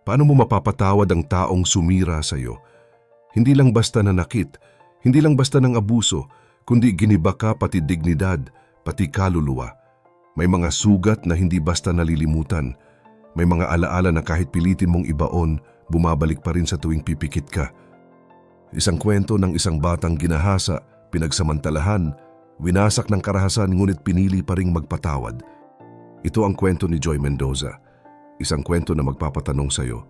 Paano mo mapapatawad ang taong sumira sa iyo? Hindi lang basta nanakit, hindi lang basta ng abuso, kundi giniba ka pati dignidad, pati kaluluwa. May mga sugat na hindi basta nalilimutan. May mga alaala na kahit pilitin mong ibaon, bumabalik pa rin sa tuwing pipikit ka. Isang kwento ng isang batang ginahasa, pinagsamantalahan, winasak ng karahasan ngunit pinili pa ring magpatawad. Ito ang kwento ni Joy Mendoza. Isang kwento na magpapatanong sa iyo,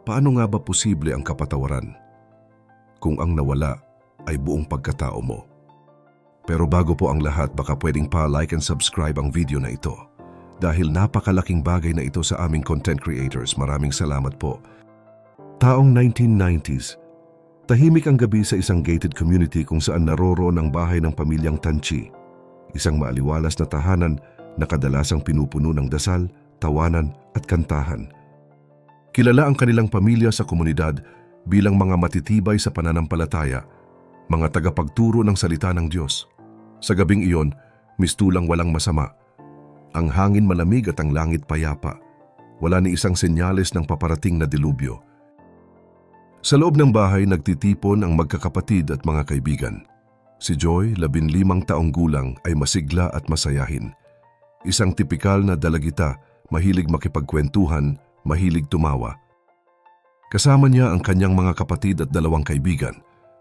paano nga ba posible ang kapatawaran kung ang nawala ay buong pagkatao mo? Pero bago po ang lahat, baka pwedeng pa-like and subscribe ang video na ito. Dahil napakalaking bagay na ito sa aming content creators, maraming salamat po. Taong 1990s, tahimik ang gabi sa isang gated community kung saan naroroon ang bahay ng pamilyang Tanchi. Isang maaliwalas na tahanan na kadalasang pinupuno ng dasal, tawanan at kantahan. Kilala ang kanilang pamilya sa komunidad bilang mga matitibay sa pananampalataya, mga tagapagturo ng salita ng Diyos. Sa gabing iyon, mistulang walang masama. Ang hangin malamig at ang langit payapa. Wala ni isang senyales ng paparating na dilubyo. Sa loob ng bahay nagtitipon ang magkakapatid at mga kaibigan. Si Joy, 15 taong gulang, ay masigla at masayahin. Isang tipikal na dalagita, mahilig makipagkwentuhan, mahilig tumawa. Kasama niya ang kanyang mga kapatid at 2 kaibigan.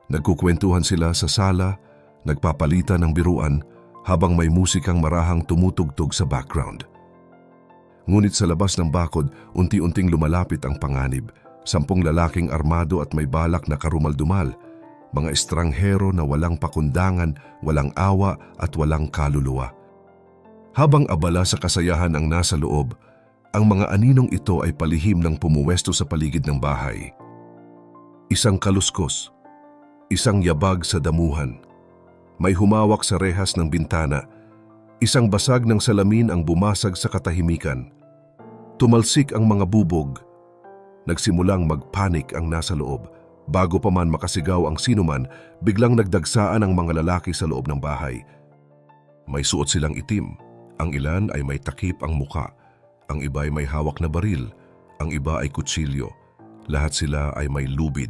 Nagkukwentuhan sila sa sala, nagpapalitan ng biruan, habang may musikang marahang tumutugtog sa background. Ngunit sa labas ng bakod, unti-unting lumalapit ang panganib. 10 lalaking armado at may balak na karumaldumal. Mga estranghero na walang pakundangan, walang awa at walang kaluluwa. Habang abala sa kasayahan ang nasa loob, ang mga aninong ito ay palihim ng pumuwesto sa paligid ng bahay. Isang kaluskos, isang yabag sa damuhan. May humawak sa rehas ng bintana, isang basag ng salamin ang bumasag sa katahimikan. Tumalsik ang mga bubog. Nagsimulang magpanik ang nasa loob. Bago pa man makasigaw ang sinuman, biglang nagdagsaan ang mga lalaki sa loob ng bahay. May suot silang itim. Ang ilan ay may takip ang muka. Ang iba ay may hawak na baril. Ang iba ay kutsilyo. Lahat sila ay may lubid.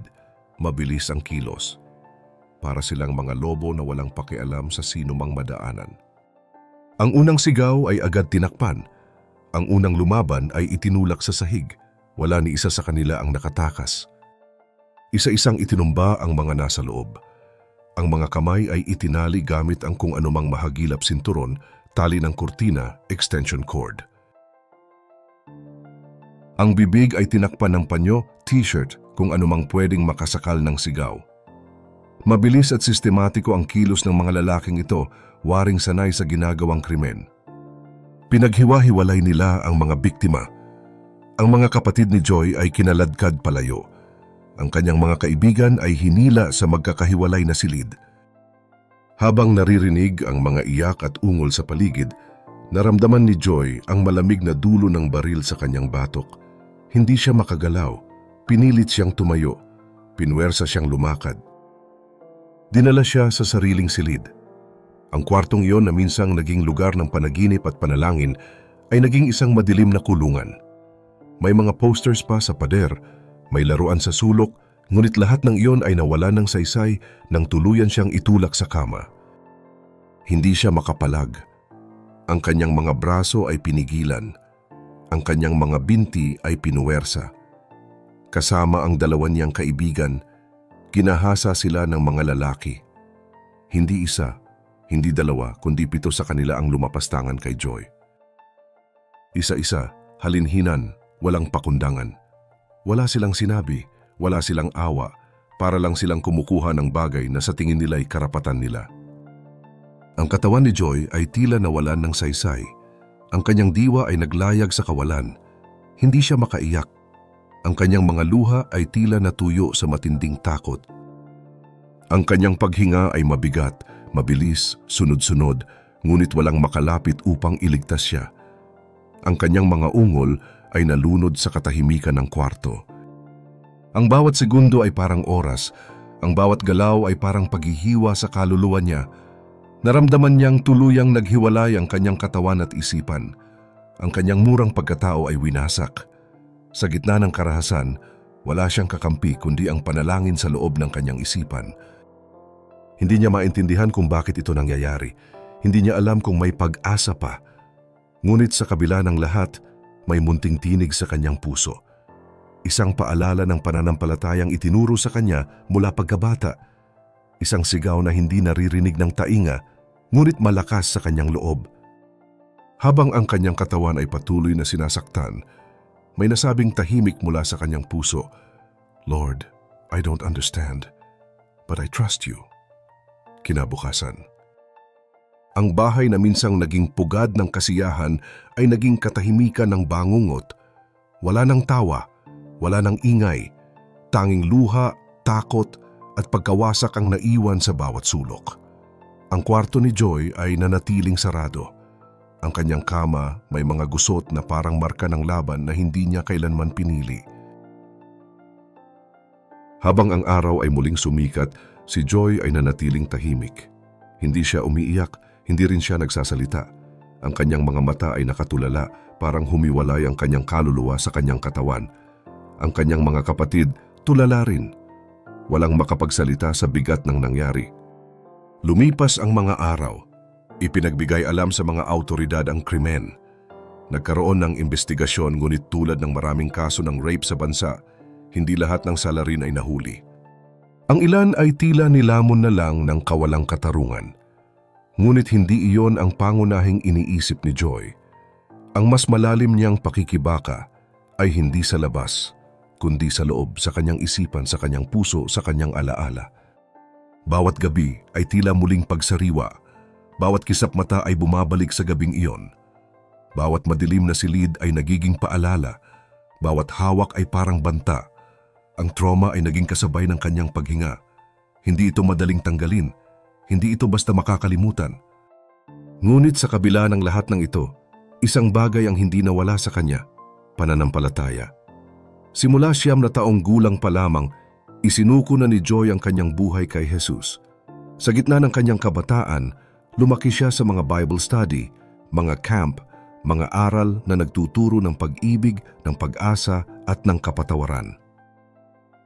Mabilis ang kilos. Para silang mga lobo na walang pakialam sa sinumang madaanan. Ang unang sigaw ay agad tinakpan. Ang unang lumaban ay itinulak sa sahig. Wala ni isa sa kanila ang nakatakas. Isa-isang itinumba ang mga nasa loob. Ang mga kamay ay itinali gamit ang kung anumang mahagilap sinturon, tali ng kurtina, extension cord. Ang bibig ay tinakpan ng panyo, t-shirt, kung anumang pwedeng makasakal ng sigaw. Mabilis at sistematiko ang kilos ng mga lalaking ito, waring sanay sa ginagawang krimen. Pinaghiwa-hiwalay nila ang mga biktima. Ang mga kapatid ni Joy ay kinaladkad palayo. Ang kanyang mga kaibigan ay hinila sa magkakahiwalay na silid. Habang naririnig ang mga iyak at ungol sa paligid, naramdaman ni Joy ang malamig na dulo ng baril sa kanyang batok. Hindi siya makagalaw. Pinilit siyang tumayo. Pinwersa siyang lumakad. Dinala siya sa sariling silid. Ang kwartong iyon na minsang naging lugar ng panaginip at panalangin ay naging isang madilim na kulungan. May mga posters pa sa pader, may laruan sa sulok, ngunit lahat ng iyon ay nawala ng saysay nang tuluyan siyang itulak sa kama. Hindi siya makapalag. Ang kanyang mga braso ay pinigilan. Ang kanyang mga binti ay pinuwersa. Kasama ang 2 niyang kaibigan, ginahasa sila ng mga lalaki. Hindi isa, hindi 2, kundi 7 sa kanila ang lumapastangan kay Joy. Isa-isa, halinhinan, walang pakundangan. Wala silang sinabi, wala silang awa, para lang silang kumukuha ng bagay na sa tingin nila'y karapatan nila. Ang katawan ni Joy ay tila nawalan ng saysay. Ang kanyang diwa ay naglayag sa kawalan. Hindi siya makaiyak. Ang kanyang mga luha ay tila natuyo sa matinding takot. Ang kanyang paghinga ay mabigat, mabilis, sunod-sunod, ngunit walang makalapit upang iligtas siya. Ang kanyang mga ungol ay nalunod sa katahimikan ng kwarto. Ang bawat segundo ay parang oras, ang bawat galaw ay parang paghihiwa sa kaluluwa niya. Naramdaman niyang tuluyang naghiwalay ang kanyang katawan at isipan. Ang kanyang murang pagkatao ay winasak. Sa gitna ng karahasan, wala siyang kakampi kundi ang panalangin sa loob ng kanyang isipan. Hindi niya maintindihan kung bakit ito nangyayari. Hindi niya alam kung may pag-asa pa. Ngunit sa kabila ng lahat, may munting tinig sa kanyang puso. Isang paalala ng pananampalatayang itinuro sa kanya mula pagkabata. Isang sigaw na hindi naririnig ng tainga, ngunit malakas sa kanyang loob. Habang ang kanyang katawan ay patuloy na sinasaktan, may nasabing tahimik mula sa kanyang puso, "Lord, I don't understand, but I trust you." Kinabukasan, ang bahay na minsang naging pugad ng kasiyahan ay naging katahimikan ng bangungot. Wala ng tawa, wala ng ingay, tanging luha, takot at pagkawasak ang naiwan sa bawat sulok. Ang kwarto ni Joy ay nanatiling sarado. Ang kanyang kama may mga gusot na parang marka ng laban na hindi niya kailanman pinili. Habang ang araw ay muling sumikat, si Joy ay nanatiling tahimik. Hindi siya umiiyak, hindi rin siya nagsasalita. Ang kanyang mga mata ay nakatulala, parang humiwalay ang kanyang kaluluwa sa kanyang katawan. Ang kanyang mga kapatid, tulala rin. Walang makapagsalita sa bigat ng nangyari. Lumipas ang mga araw. Ipinagbigay alam sa mga awtoridad ang krimen. Nagkaroon ng investigasyon ngunit tulad ng maraming kaso ng rape sa bansa, hindi lahat ng salarin ay nahuli. Ang ilan ay tila nilamon na lang ng kawalang katarungan. Ngunit hindi iyon ang pangunahing iniisip ni Joy. Ang mas malalim niyang pakikibaka ay hindi sa labas, kundi sa loob, sa kanyang isipan, sa kanyang puso, sa kanyang alaala. Bawat gabi ay tila muling pagsariwa. Bawat kisap mata ay bumabalik sa gabing iyon. Bawat madilim na silid ay nagiging paalala. Bawat hawak ay parang banta. Ang trauma ay naging kasabay ng kanyang paghinga. Hindi ito madaling tanggalin. Hindi ito basta makakalimutan. Ngunit sa kabila ng lahat ng ito, isang bagay ang hindi nawala sa kanya, pananampalataya. Simula 9 na taong gulang pa lamang, isinuko na ni Joy ang kanyang buhay kay Jesus. Sa gitna ng kanyang kabataan, lumaki siya sa mga Bible study, mga camp, mga aral na nagtuturo ng pag-ibig, ng pag-asa at ng kapatawaran.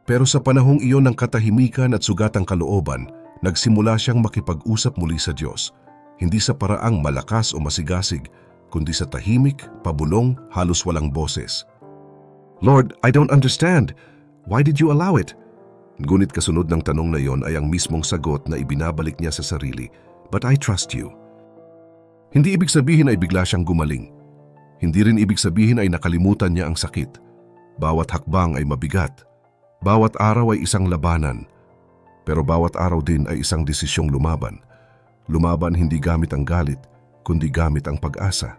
Pero sa panahong iyon ng katahimikan at sugatang kalooban, nagsimula siyang makipag-usap muli sa Diyos, hindi sa paraang malakas o masigasig, kundi sa tahimik, pabulong, halos walang boses. "Lord, I don't understand. Why did you allow it?" Ngunit kasunod ng tanong na iyon ay ang mismong sagot na ibinabalik niya sa sarili, "But I trust you." Hindi ibig sabihin ay bigla siyang gumaling. Hindi rin ibig sabihin ay nakalimutan niya ang sakit. Bawat hakbang ay mabigat. Bawat araw ay isang labanan. Pero bawat araw din ay isang desisyong lumaban. Lumaban hindi gamit ang galit, kundi gamit ang pag-asa.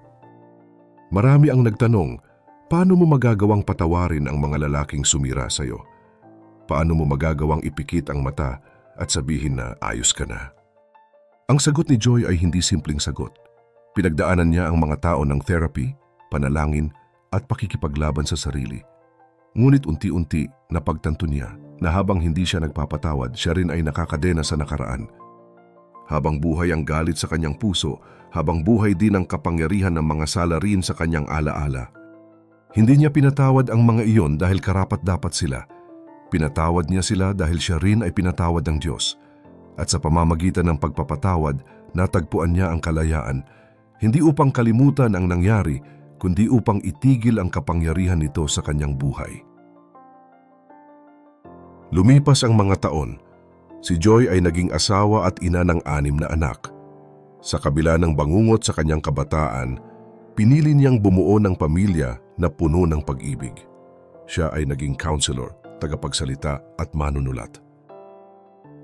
Marami ang nagtanong, paano mo magagawang patawarin ang mga lalaking sumira sa iyo? Paano mo magagawang ipikit ang mata at sabihin na ayos ka na? Ang sagot ni Joy ay hindi simpleng sagot. Pinagdaanan niya ang mga tao ng therapy, panalangin at pakikipaglaban sa sarili. Ngunit unti-unti napagtanto niya na habang hindi siya nagpapatawad, siya rin ay nakakadena sa nakaraan. Habang buhay ang galit sa kanyang puso, habang buhay din ang kapangyarihan ng mga salarin sa kanyang alaala. Hindi niya pinatawad ang mga iyon dahil karapat-dapat sila. Pinatawad niya sila dahil siya rin ay pinatawad ng Diyos. At sa pamamagitan ng pagpapatawad, natagpuan niya ang kalayaan, hindi upang kalimutan ang nangyari, kundi upang itigil ang kapangyarihan nito sa kanyang buhay. Lumipas ang mga taon, si Joy ay naging asawa at ina ng 6 na anak. Sa kabila ng bangungot sa kanyang kabataan, pinili niyang bumuo ng pamilya na puno ng pag-ibig. Siya ay naging counselor, tagapagsalita at manunulat.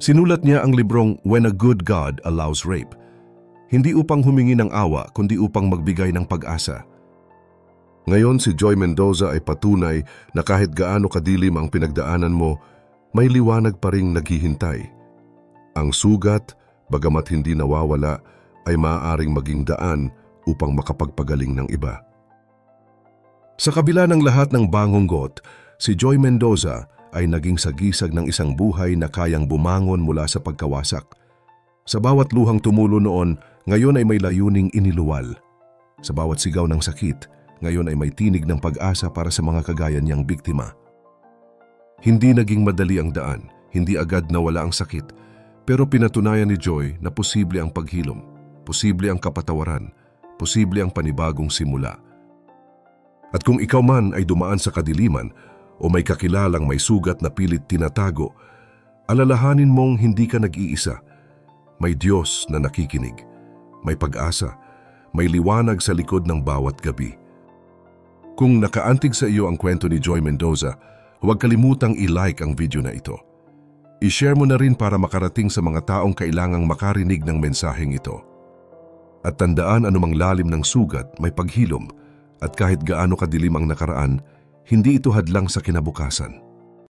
Sinulat niya ang librong When a Good God Allows Rape, hindi upang humingi ng awa kundi upang magbigay ng pag-asa. Ngayon si Joy Mendoza ay patunay na kahit gaano kadilim ang pinagdaanan mo, may liwanag pa ring naghihintay. Ang sugat, bagamat hindi nawawala, ay maaaring maging daan upang makapagpagaling ng iba. Sa kabila ng lahat ng bangunggot, si Joy Mendoza ay naging sagisag ng isang buhay na kayang bumangon mula sa pagkawasak. Sa bawat luhang tumulo noon, ngayon ay may layuning iniluwal. Sa bawat sigaw ng sakit, ngayon ay may tinig ng pag-asa para sa mga kagaya niyang biktima. Hindi naging madali ang daan, hindi agad nawala ang sakit, pero pinatunayan ni Joy na posible ang paghilom, posible ang kapatawaran, posible ang panibagong simula. At kung ikaw man ay dumaan sa kadiliman o may kakilalang may sugat na pilit tinatago, alalahanin mong hindi ka nag-iisa. May Diyos na nakikinig, may pag-asa, may liwanag sa likod ng bawat gabi. Kung nakaantig sa iyo ang kwento ni Joy Mendoza, huwag kalimutang i-like ang video na ito. I-share mo na rin para makarating sa mga taong kailangang makarinig ng mensaheng ito. At tandaan, anumang lalim ng sugat, may paghilom, at kahit gaano kadilim ang nakaraan, hindi ito hadlang sa kinabukasan.